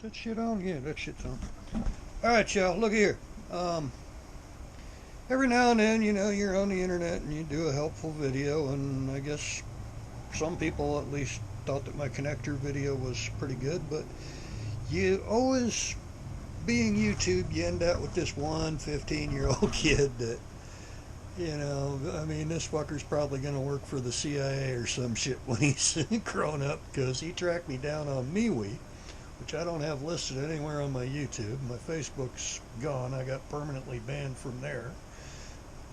That shit on? Yeah, that shit's on. Alright, y'all, look here. Every now and then, you're on the internet and you do a helpful video, and I guess some people at least thought that my connector video was pretty good, but you always, being YouTube, you end up with this one 15-year-old kid that, I mean, this fucker's probably going to work for the CIA or some shit when he's grown up, because he tracked me down on MeWe, which I don't have listed anywhere on my YouTube. My Facebook's gone. I got permanently banned from there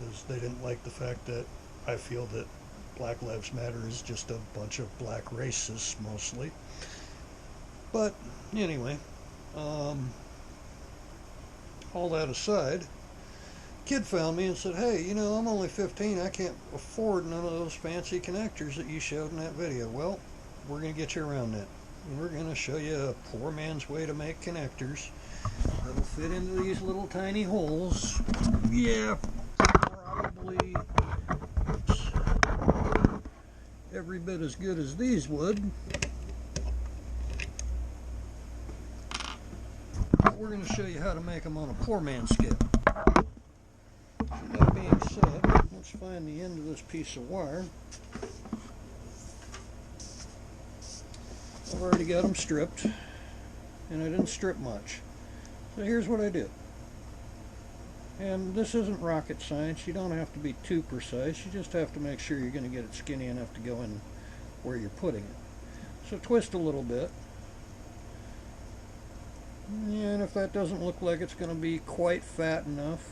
because they didn't like the fact that I feel that Black Lives Matter is just a bunch of black racists mostly. But anyway, all that aside, kid found me and said, hey, I'm only 15. I can't afford none of those fancy connectors that you showed in that video. Well, we're going to get you around that. We're going to show you a poor man's way to make connectors that'll fit into these little tiny holes. Yeah, probably every bit as good as these would. But we're going to show you how to make them on a poor man's scale. So that being said, let's find the end of this piece of wire. I've already got them stripped, and I didn't strip much. So here's what I did. And this isn't rocket science. You don't have to be too precise. You just have to make sure you're going to get it skinny enough to go in where you're putting it. So twist a little bit. And if that doesn't look like it's going to be quite fat enough,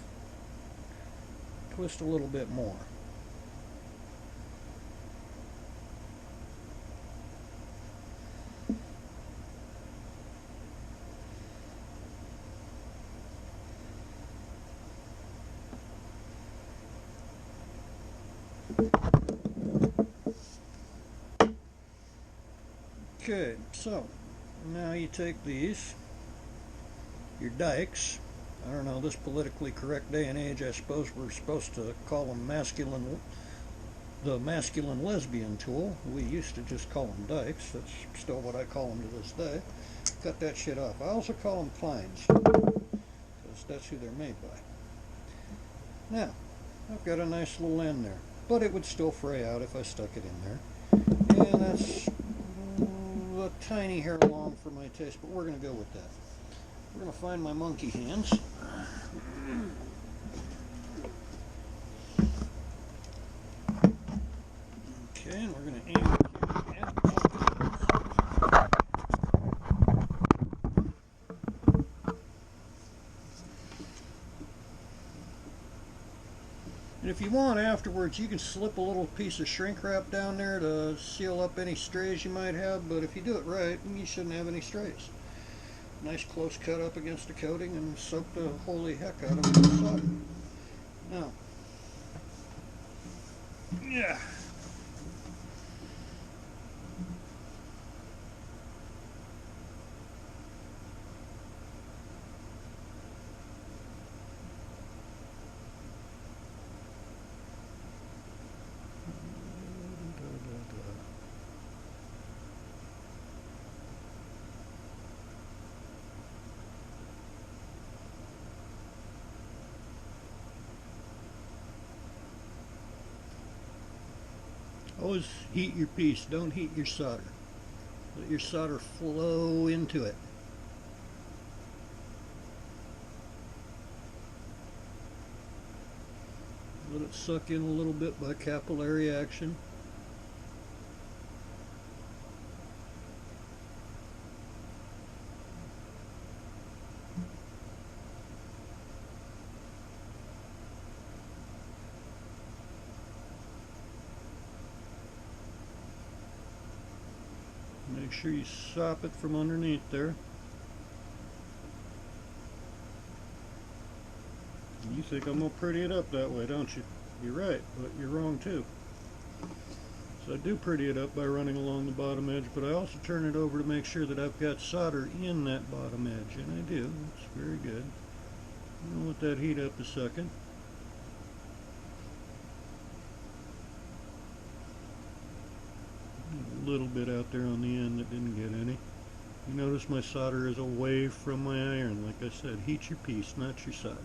twist a little bit more. Okay, so now you take these, your dikes. I don't know, this politically correct day and age, I suppose we're supposed to call them the masculine lesbian tool. We used to just call them dikes. That's still what I call them to this day. Cut that shit off. I also call them Kleins, because that's who they're made by. Now, I've got a nice little end there, but it would still fray out if I stuck it in there. And that's a tiny hair long for my taste, but we're going to go with that. We're going to find my monkey hands. Okay, and we're going to aim it here at the monkey hands. And if you want afterwards, you can slip a little piece of shrink wrap down there to seal up any strays you might have, but if you do it right, you shouldn't have any strays. Nice close cut up against the coating and soak the holy heck out of it with solder. Now, yeah. Always heat your piece, don't heat your solder. Let your solder flow into it. Let it suck in a little bit by capillary action. Make sure you sop it from underneath there. You think I'm going to pretty it up that way, don't you? You're right, but you're wrong too. So I do pretty it up by running along the bottom edge, but I also turn it over to make sure that I've got solder in that bottom edge, and I do. It's very good. I'll let that heat up a second. A little bit out there on the end that didn't get any. You notice my solder is away from my iron. Like I said, heat your piece, not your solder.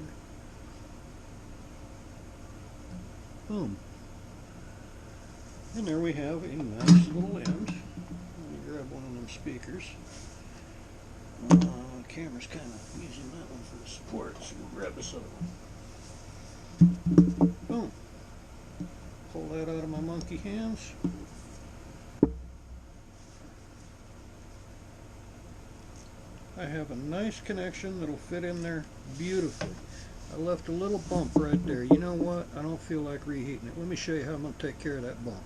Boom. And there we have a nice little end. Let me grab one of them speakers. The camera's kind of using that one for support, so we'll grab this other one. Boom. Pull that out of my monkey hands. I have a nice connection that'll fit in there beautifully. I left a little bump right there. You know what? I don't feel like reheating it. Let me show you how I'm going to take care of that bump.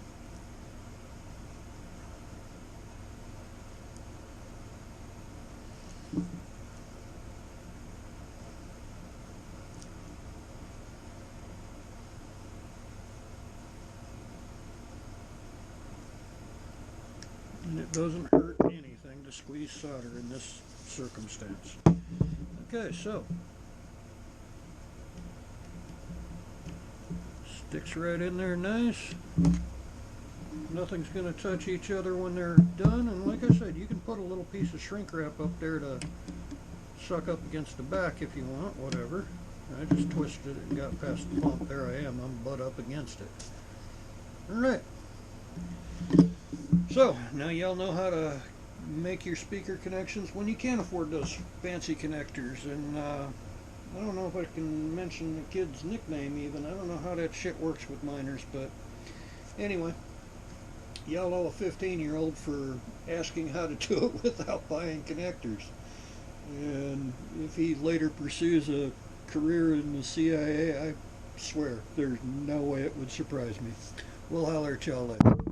And it doesn't hurt anything to squeeze solder in this circumstance. Okay, so sticks right in there nice. Nothing's going to touch each other when they're done, and like I said, you can put a little piece of shrink wrap up there to suck up against the back if you want, whatever. I just twisted it and got past the bump. There I am, I'm butt up against it. Alright, so now y'all know how to make your speaker connections when you can't afford those fancy connectors. And I don't know if I can mention the kid's nickname even. I don't know how that shit works with minors, but anyway, y'all owe a 15-year-old for asking how to do it without buying connectors. And if he later pursues a career in the CIA, I swear there's no way it would surprise me. We'll holler at y'all later.